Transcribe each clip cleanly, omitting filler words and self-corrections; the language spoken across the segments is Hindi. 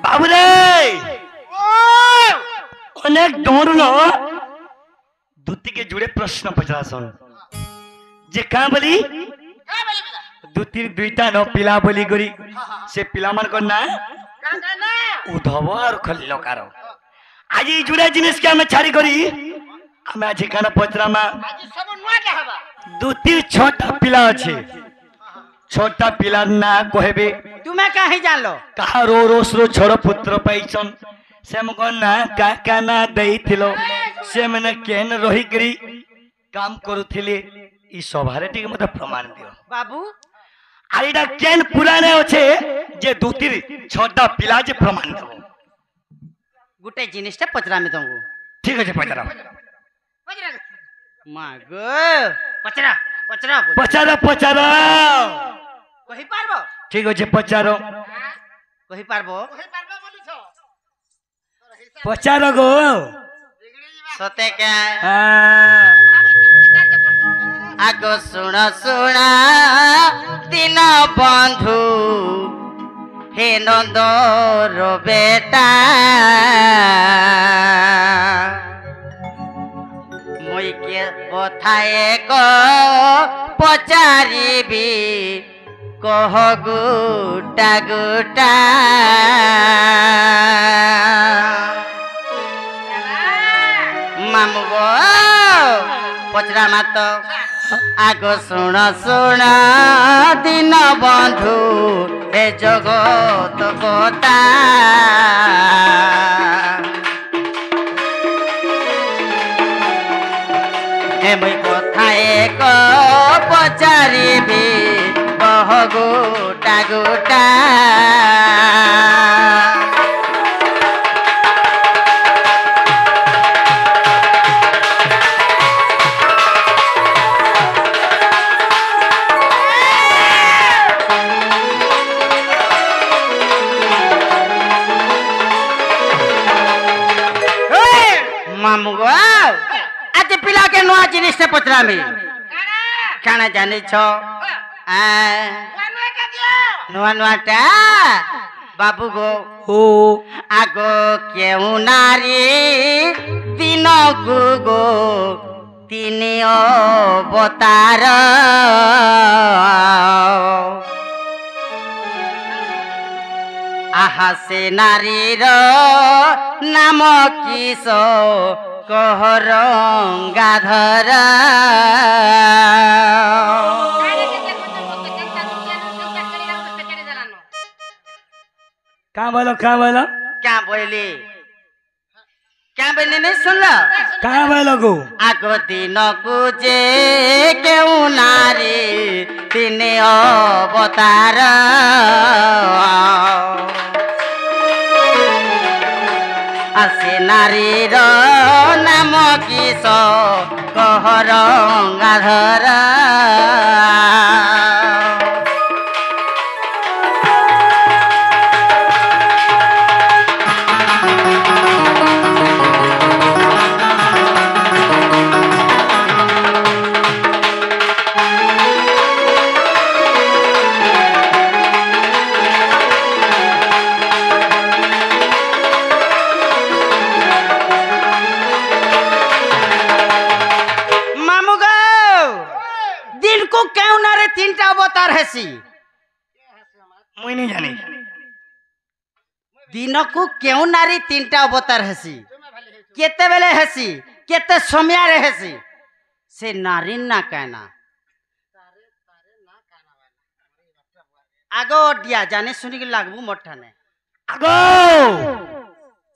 बाबू रे अनेक डोर लो दूती के जुड़े प्रश्न पचरा सुन जे का बोली दूती दुईटा न पिला बोली गरी से पिला मन को ना उधव और खल्लकार आज ई जुड़े जिनिस के हमें छाड़ी करी हमें आज खाना पचरा मा दूती छोटा पिला अच्छे छोटा पिला ना कहबे तुम्हें कहीं जान लो कहा रो रोस रो छोड़ पुत्र पाइछन से मको ना का ना देइथिलो से मने केन रही करी काम करूथिले ई सभारे टिके मते प्रमाण दियो बाबू आइडा केन पुराने अच्छे जे दूतीर छोटा पिला जे प्रमाण देबो गुटे जिनिसटा पचरामी तुमको ठीक है पचरा मागो पचरा पचरा पचरा पचरा कहि पारबो ठीक है पचारो कहि पारबो पचारो गो सते क्या हां आगो सुन सुन दिन बंधु हे नंदर बेटा मुई के कथाए को पचारिबी कह गुटा गुटा मामू गो पचरा मात आगो सुन सुन दिन बंधु हे जगत कथा हे मुई कथा एक पचारिबी कह गोटा गोटा मामू गो आज पिला के नुआ जिनिस से पचरा में खाना जाने छो नुआ नुआ टा बाबू गो हो आगो केउ नारी दिन गो तीनी अवतार आहा से नारीर नाम किस कहर गाधर क्या बोलो क्या बोली नहीं सुन लो क्या बोलो गो आगो दिन कुजे केउ नारी तीन अवतार आसे नारीर नाम किस कहर गाधर तीनटा अवतार हेसी मुई नहीं जानी दिन को क्यों नारी तीनटा अवतार हेसी केते बेले हेसी केते समय रे हेसी से नारी ना कहना आगो दिया जाने सुनी के लागबू मोठाने आगो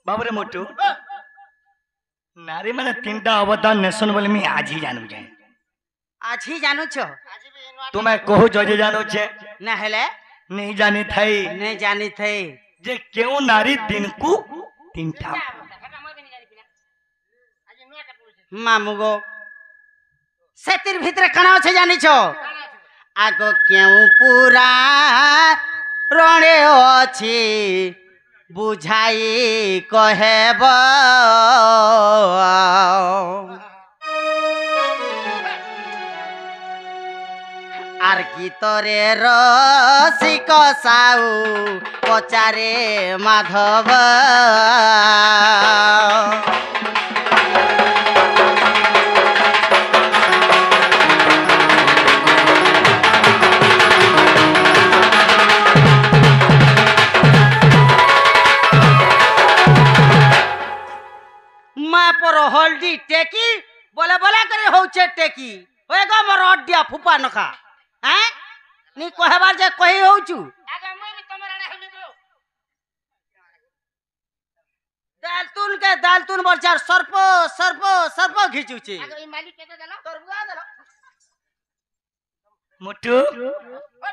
बाबरे मोटू नारी माने तीनटा अवतार नेसन बोले मी आज ही जानू जाए आज ही जानू छो तुम्हें कहो जो जानू छे ना हेले नहीं जानी थई जे क्यों नारी दिन को तीनटा मामू गो सेतिर भीतर कणा छे जानी छो आगो क्यों पूरा रणे अछि बुझाई कहेब আর গীতরে রসিক সাউ পচারে মাধব মা পর হলদি টেকি বলে বলে করে হচ্ছে টেকি ওই গো মোর অডিয়া ফুপা নখা হ্যাঁ নি কহবার যে কহি হউচু দালতুন বলছে আর সর্প সর্প সর্প ঘিচুছে মোটু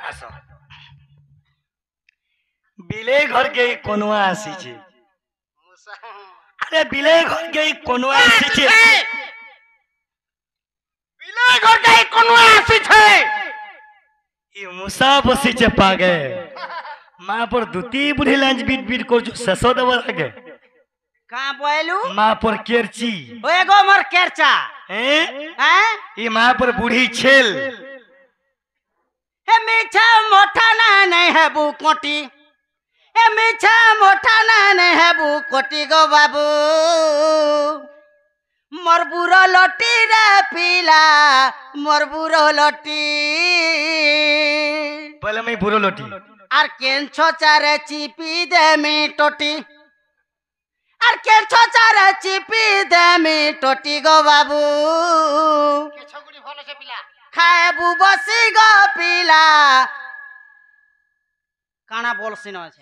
আস বিলে ঘর কে কোনুয়া আসিছে আরে বিলে ঘর কে কোনুয়া আসিছে বিলে ঘর কে কোনুয়া আসিছে ই মুসা বসিছে পাগে মা পর দুতি বুড়ি লাঞ্চ বিট বিট করছু শেষ দেবার আগে कहाँ बोलू माँ पर केरची ओए गो मोर केरचा हैं हैं ये माँ पर बूढ़ी छेल हे मीठा मोटा ना नहीं है बू कोटी हे मीठा मोटा ना नहीं है बू कोटी गो बाबू मोर बुरो लोटी रे पीला मोर बुरो लोटी पहले मैं बुरो लोटी আর কেন ছচারে চিপি দে মি টটি আর কেন ছচারে চিপি দে মি টটি গো বাবু কে ছগুড়ি ভালো সে পিলা খায়বু বসি গো পিলা কানা বলছি না আছে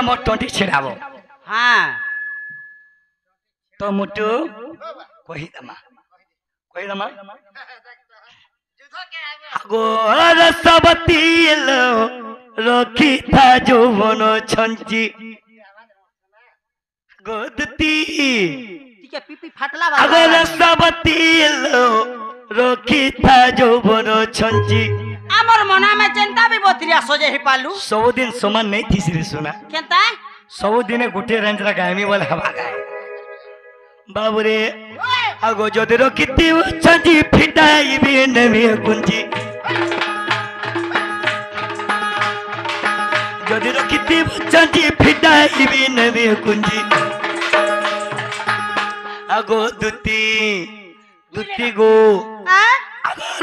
मोर टोटी छिड़ाबो हाँ तो मुट्टू कही दमा गो रसवती लो रखी था যৌবন छंची गोदती ठीक है पीपी फाटला अगो रसवती लो रखी था যৌবন छंची আমার মনা মে চিন্তা বি বতরিয়া সজে হি পালু सब दिन समान नहीं थी रे सुना কেনতা सब दिन गोटे रेंज रा गायमी बोले हवा गाय बाबू रे आगो जदि रखिती छंजी फिटाई भी नमी कुंजी जदि रखिती छंजी फिटाई भी नमी कुंजी आगो दुती गो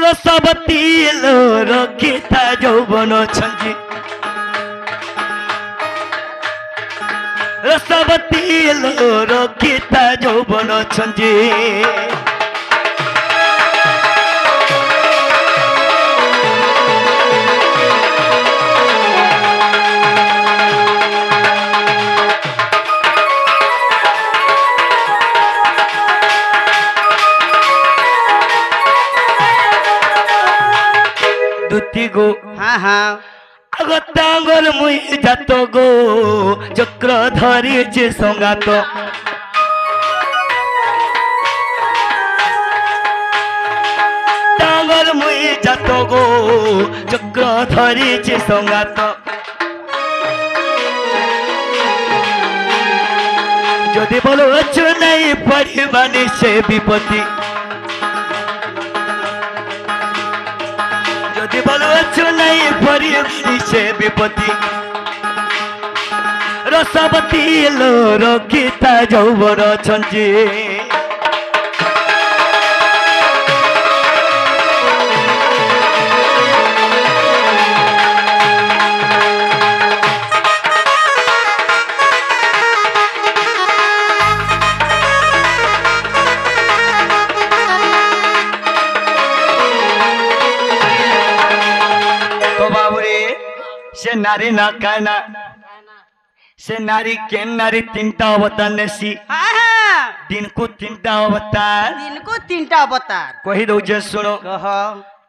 रसवती लो रखी था যৌবন छंजी रसवती लो रखी था যৌবন छंजी दुती गो हाँ हाँ আগতাঙ্গর মুই যাত গো চক্র ধরিছে সঙ্গাত টাঙ্গর মুই যাত গো চক্র ধরিছে সঙ্গাত যদি বলো অছু নাই পরিবানি সে বিপত্তি যদি বলো অছু নাই পরিবানি সে বিপত্তি রসবতী লো রক্ষিতা যৌবন ছঞ্জি से नारी ना कहना से नारी के नारी तीनटा अवतार नेसी दिन को तीनटा अवतार दिन को तीनटा अवतार कही दो जे सुनो कह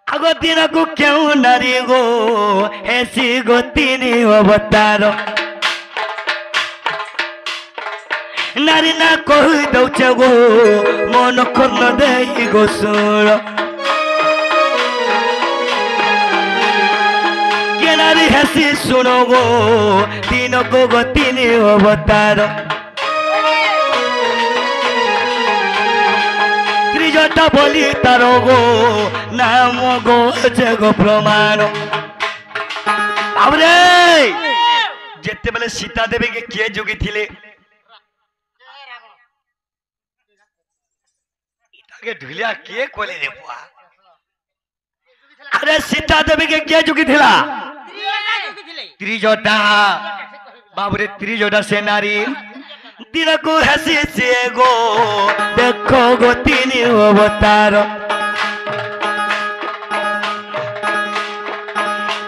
आगो दिन को क्यों नारी गो ऐसी गो तीन अवतार नारी ना कह दौच गो मन कर्ण दे गो सुर के नारी हसी सुनो गो तीन को गो तीन अवतार त्रिजटा बोली तार गो नाम गो जग प्रमाण आबरे जेते बेले सीता देवी के किए जोगी थिले इताके ढुलिया किए कोले रे बुआ अरे सीता देवी के किए जोगी थिला त्रिजटा बाबरे त्रिजटा से नारी दिन को हसी से गो देखो गो तीन अवतार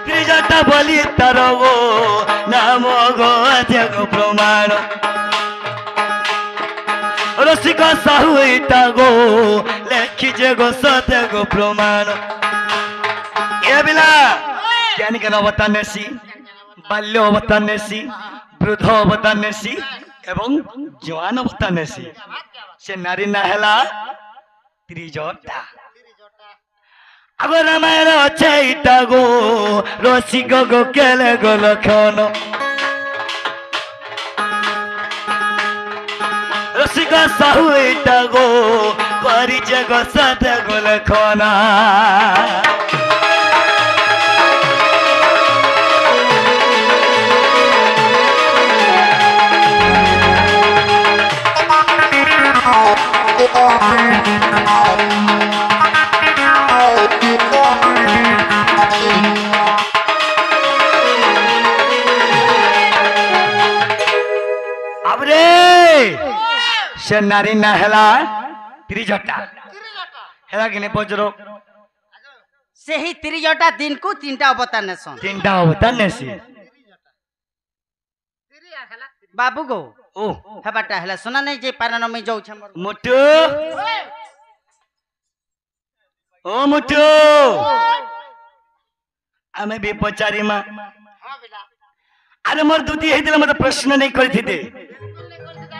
त्रिजटा बोली तार गो नाम गो जग प्रमाण रसिक साहू इटा गो लेखी जे गो सत्य गो प्रमाण ये बिला ज्ञानी के अवतार नेसी बाल्य अवतार नेसी वृद्ध अवतार नेसी एवं जवान अवतार नेसी से नारी ना हेला त्रिजटा आगो रामायण अच्छे इटा गो रसिक गो केले गो लखन रसिक साहू इटा गो करी गो सत्य गो लखना से नारी ना हेला त्रिजटा हेला कि नहीं पचरो से ही त्रिजटा दिन को तीनटा अवतार नेसन तीनटा अवतार नेसी बाबू गो ओ हेबाटा हेला सुना नहीं जे पारन में जाउ छ मुट्टू ओ मुट्टू आमे भी पचारी मा अरे मोर दुती हेदिले मते प्रश्न नहीं करथि दे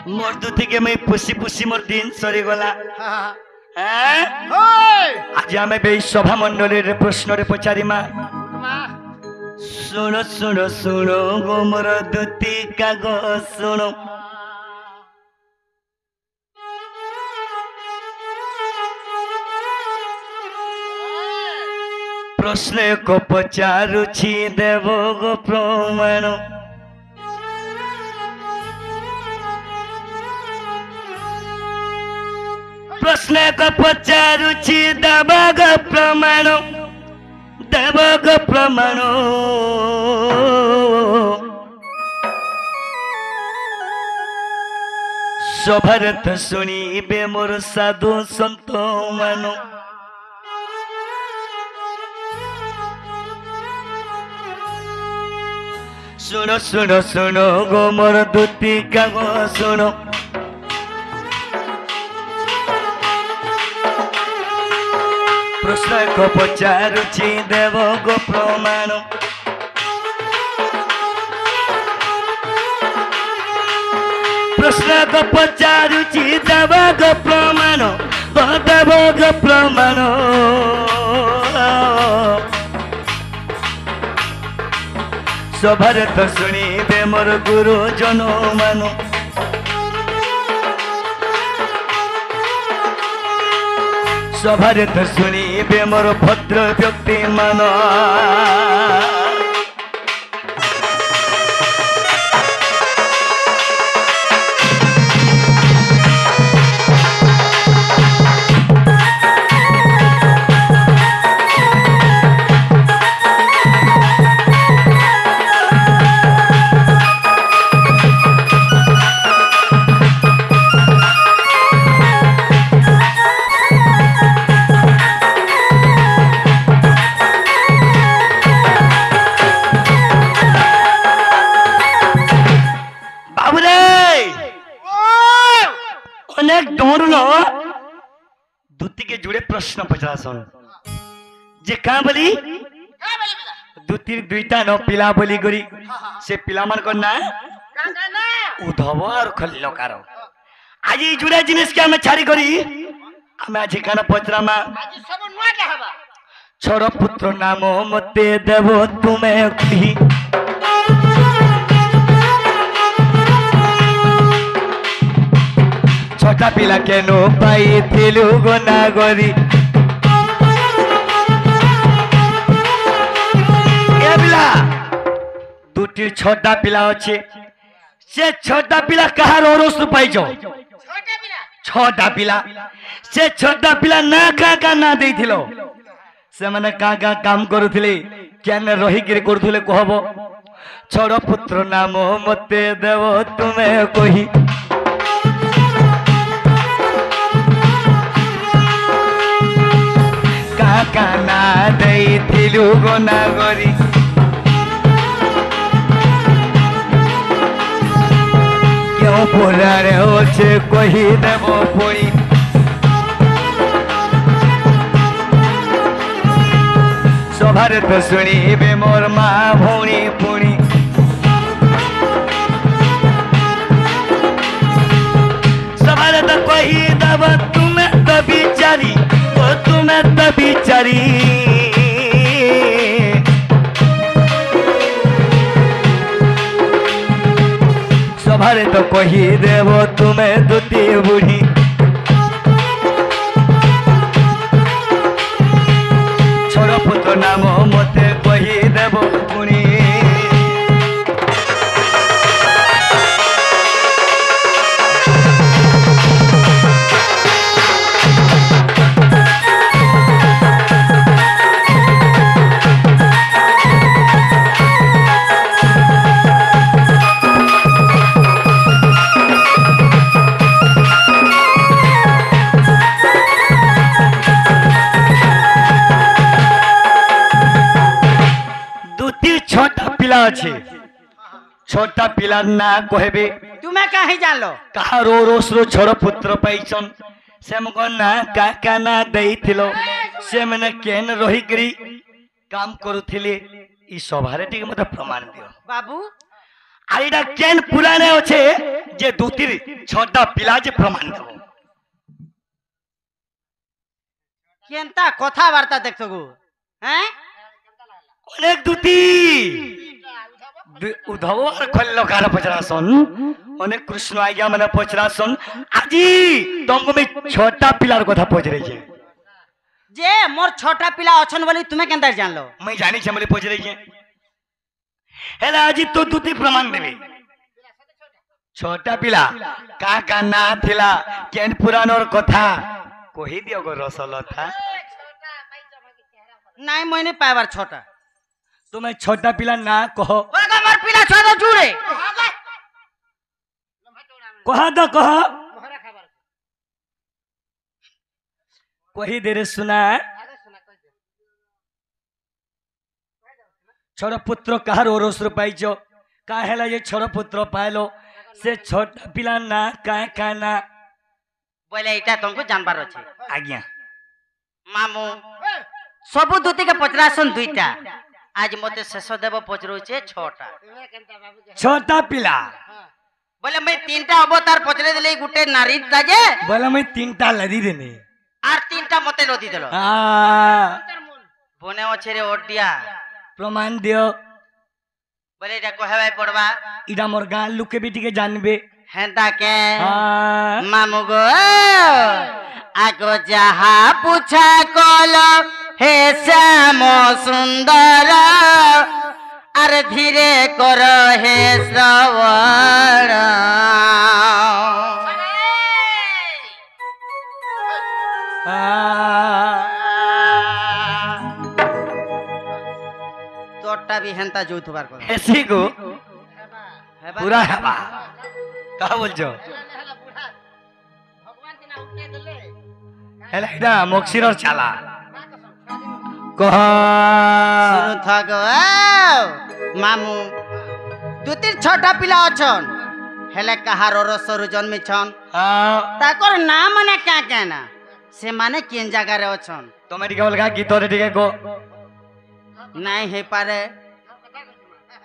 मोर दुती के मैं पुसी पुसी मोर दिन सरी गला हैं आज आमे बे सभा मंडली रे प्रश्न रे पचारी मा सुनो सुनो सुनो गो मोर दुती का गो सुनो प्रश्न को पचारुछि देव गो प्रमाण प्रश्न को पचारुछि देव गो प्रमाण देव गो प्रमाण सभारत शुणिबे मोर साधु संत मान सुनो सुनो सुनो गो मोर दुती का गो सुनो प्रश्न को पचारुछि देव गो प्रमाण प्रश्न को पचारुछि देव गो प्रमाण देव गो प्रमाण सभारत शुणिबे मोर गुरु जन मान सभारत शुणिबे मोर भद्र व्यक्ति मान दुती के जुड़े प्रश्न पचासन जे का बोली दुतिर दुईटा न पिला बोली गरी से पिला मान को ना उधव और खल्लकार आज ई जुड़ा जिनिस के हमें छाड़ी करी हमें आज खाना पचरा मा छोड़ पुत्र नाम मते देव तुम्हें कही छोटा पिला के नो पाई थिलु गोना गरी दुटी छोटा पिला अच्छे से छोटा पिला कहा रोस पाई जाओ छोटा पिला से छोटा पिला ना का ना दे थिलो से माने का काम करुथिले केने रही गिर करुथिले कहबो छोड़ पुत्र नाम मते देव तुम्हें कही का ना दे थिलु गोना गरी क्यों पुरारे होचे कही देव पोई सभारे तो शुणीबे मोर माँ भौणी पुणी सभारे तो कही देव तुम्हें तो बिचारी तुम्हें तो बिचारी सभारे तो कही देव तुम्हें दुती बुढ़ी छोड़ पुत्र नाम मते कही देव पुणी छोटा पिला ना कहबे तुम्हें कहीं जान लो कहा रोस रो छोड़ पुत्र पाइछन से मको ना का ना देई थिलो से मने केन रही करी काम करूथिले ई सभारे टिक मते प्रमाण दियो बाबू आइडा केन पुराने होछे जे दुतिर छोटा पिला जे प्रमाण देबो केनता कथा वार्ता देखतो गो हैं अनेक दुती उद्धव और खल्लकार पचरासन अनेक कृष्ण आज्ञा मैंने पचरासन आजी तुमको मैं छोटा पिलार कथा पच रही है जे मोर छोटा पिला अछन बोली तुम्हें केंदर जान लो मैं जानी छे बोली पच रही है हेला आजी तो दुती प्रमाण देबे छोटा पिला का ना थिला केन पुराण और कथा कहि दियो गो रसल था नहीं मैंने पावर छोटा तुम्हें छोटा पिला ना कहो मोर पिला छोटा जुड़े कहा तो कहा कही देरे सुना छोड़ पुत्र कहार ओरस पाइछो का हेला ये छोड़ पुत्र पाइलो से छोटा पिला ना का ना बोले इटा तुमको जानबार अछि आज्ञा मामू सबु दुती के पचरासन दुईटा आज मते शेष देव पचरोचे छोटा पिला बोले मैं तीनटा अवतार पचरे देले गुटे नारी ताजे बोले मैं तीनटा लदी देने आर तीनटा मते लदी देलो बने अच्छे रे ओडिया प्रमाण दियो बोले एटा कहबाय पड़बा इडा मोर गां लुके बेटी के जानबे हेंता के मामू गो आगो जहा पूछा कलो हे श्याम सुंदर अरे धीरे करो हे श्रवण तोटा भी हेंता जोथबार को ऐसी को पूरा हेबा का बोलजो हेला इडा मोक्षिरर चाला कहा सुनु थगो मामू दुतिर छोटा पिला अछन हेले कहार रसरु जन्मी छन ताकर नाम माने क्या कहना से माने केन जगह रे अछन तुम्हें टिके अलगा गीत रे टिके गो नहीं है पारे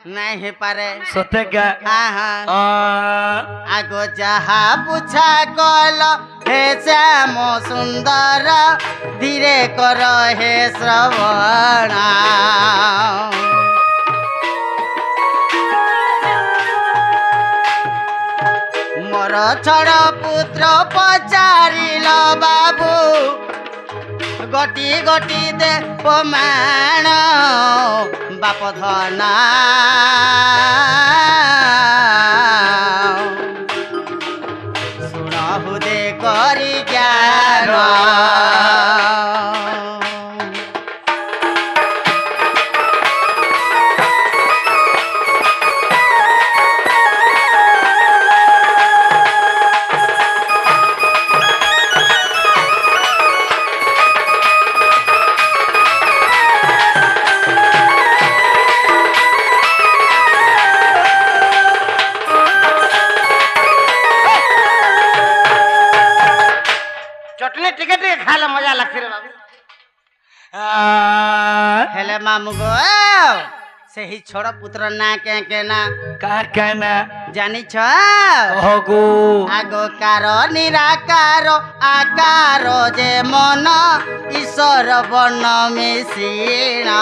नहीं है पारे सत्य क्या हाँ हाँ आगो जहा पूछा कल हे श्याम सुंदर धीरे कर हे श्रवण मोर छड़ पुत्र पचारिल बाबू गटी गटी दे प्रमाण बाप धना सुनहु दे करी ज्ञान मजा लगती रे बाबू हेले मामू गो से ही छोड़ पुत्र ना के ना का कहना जानी छ होगो आगो कार निराकार आकार जे मन ईश्वर बन मिशीना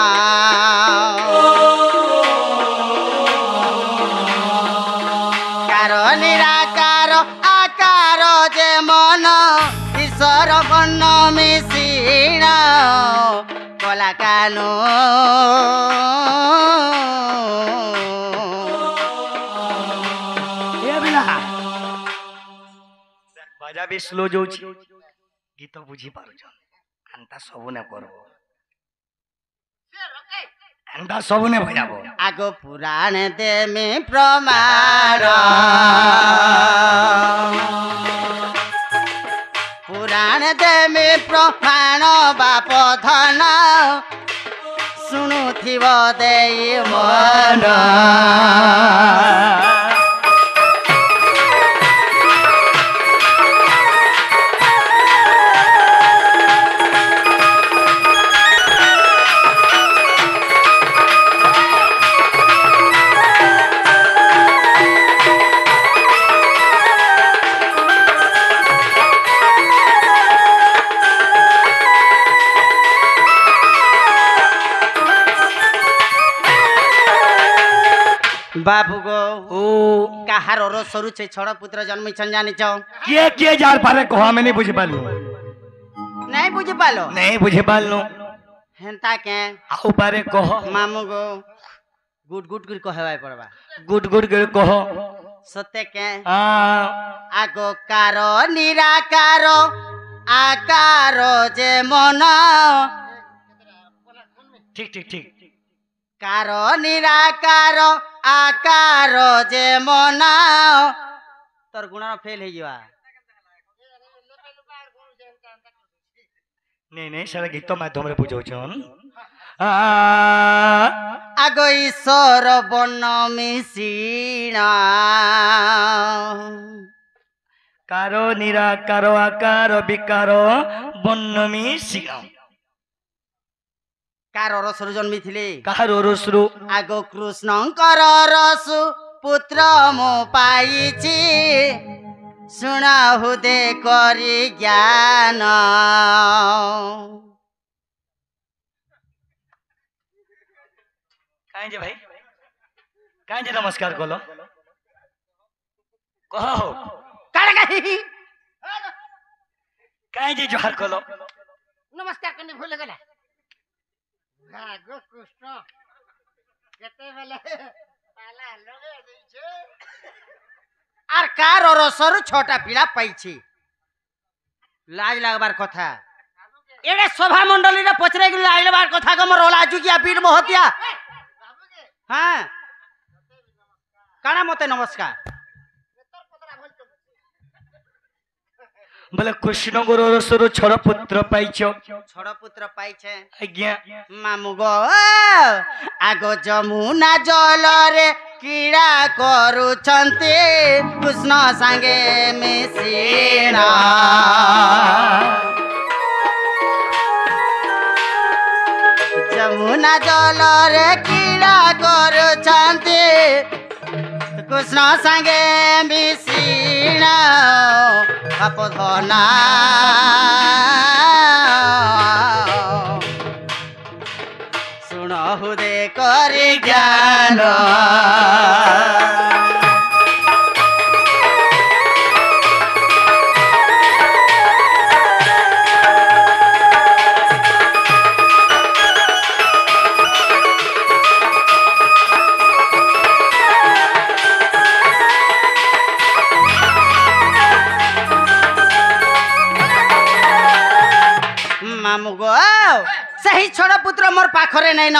कार निराकार आकार जे मन ईश्वर बन मिशीना कला कानो बाजा भी स्लो जाऊँ गीत बुझी पारुछ अंता सब ने करबो अंता सब ने भजाबो आगो पुराण दे में प्रमाण पुराण दे में प्रमाण बाप धन सुनुथिव दे मन बाबू गो ओ कहार रो सरू छे छोड़ पुत्र जन्म छन जानि छ के जार पारे को हमें नहीं बुझ पालू नहीं बुझ पालो नहीं बुझ पालू हेंता के आउ पारे कह मामू गो गुड गुड गुड कहवाय पड़बा गुड गुड गुड कह सत्य के हां आगो कार निराकार आकार जे मन ठीक ठीक ठीक कार निराकार आकार जे मन तोर गुण फेल हो जा नहीं नहीं सारा गीत माध्यम रे बुझौ छन आगो ईश्वर बन मिशीना कारो निराकार आकार विकार बन्न मिशीना कार रसरु जन्मी थिले कारो रसरु आगो कृष्णकर रसु पुत्र मो पाइछि सुनाहु दे करी ज्ञान काहे जे भाई काहे जे नमस्कार कलो कहो काहे काहे काहे जे जोहार कलो नमस्कार करने भूल गेला भागो कृष्ण केते बेले पाला लगे दै छै आर कार रसरु छोटा पिला पाइछि लाज लागबार कथा एडे सभा मंडली रे पचरे गेल आइलबार कथा गम रोला जुगिया वीर मोहतिया हां काना मते नमस्कार बोले कृष्ण गुरु रसरु छोड़ पुत्र पाइछो छोड़ पुत्र पाइछे आज्ञा मामु गो आगो जमुना जल रे कीड़ा करूछन्ते कृष्ण संगे मिशीना ଯମୁନା ଜଳରେ କ୍ରୀଡ଼ା କରୁଛନ୍ତି କୃଷ୍ଣ ସାଙ୍ଗେ ମିଶିଣ ବାପଧନା ଶୁଣ ହୁଦେ କରି ଜ୍ଞାନ मामू गो सही छोड़ पुत्र मोर पाखरे नहीं न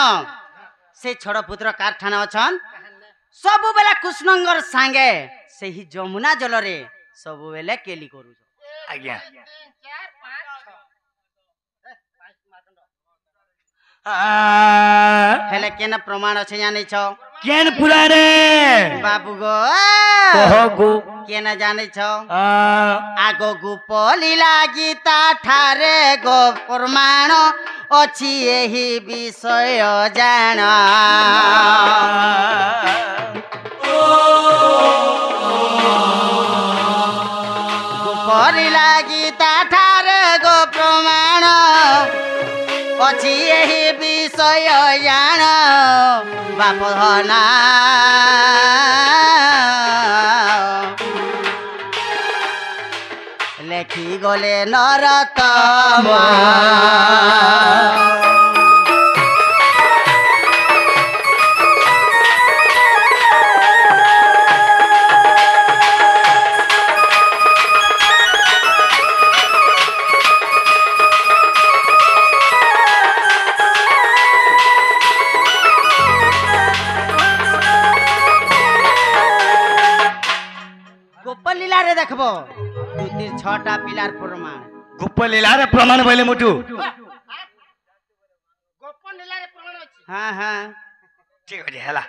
से छोड़ पुत्र कारठाना अछन सब बेला कृष्णंगर सांगे सही जमुना जल रे सब बेले केली करू आज्ञा हेले केन प्रमाण अछि जानै छ केन पुराने बाबू गो कहो गो केन जानै छ आगो गुपली लागी ता ठारे गो प्रमाण अछि एही विषय जान गुपली लागी ता ठारे गो प्रमाण अछि एही विषय जान बाप धना लेखी गले नरतमा गोपाल लीला रे देखबो दू तीन छटा पिलार प्रमाण गोपाल लीला रे प्रमाण बोले मुटु गोपाल लीला रे प्रमाण अछि हां हां ठीक है हला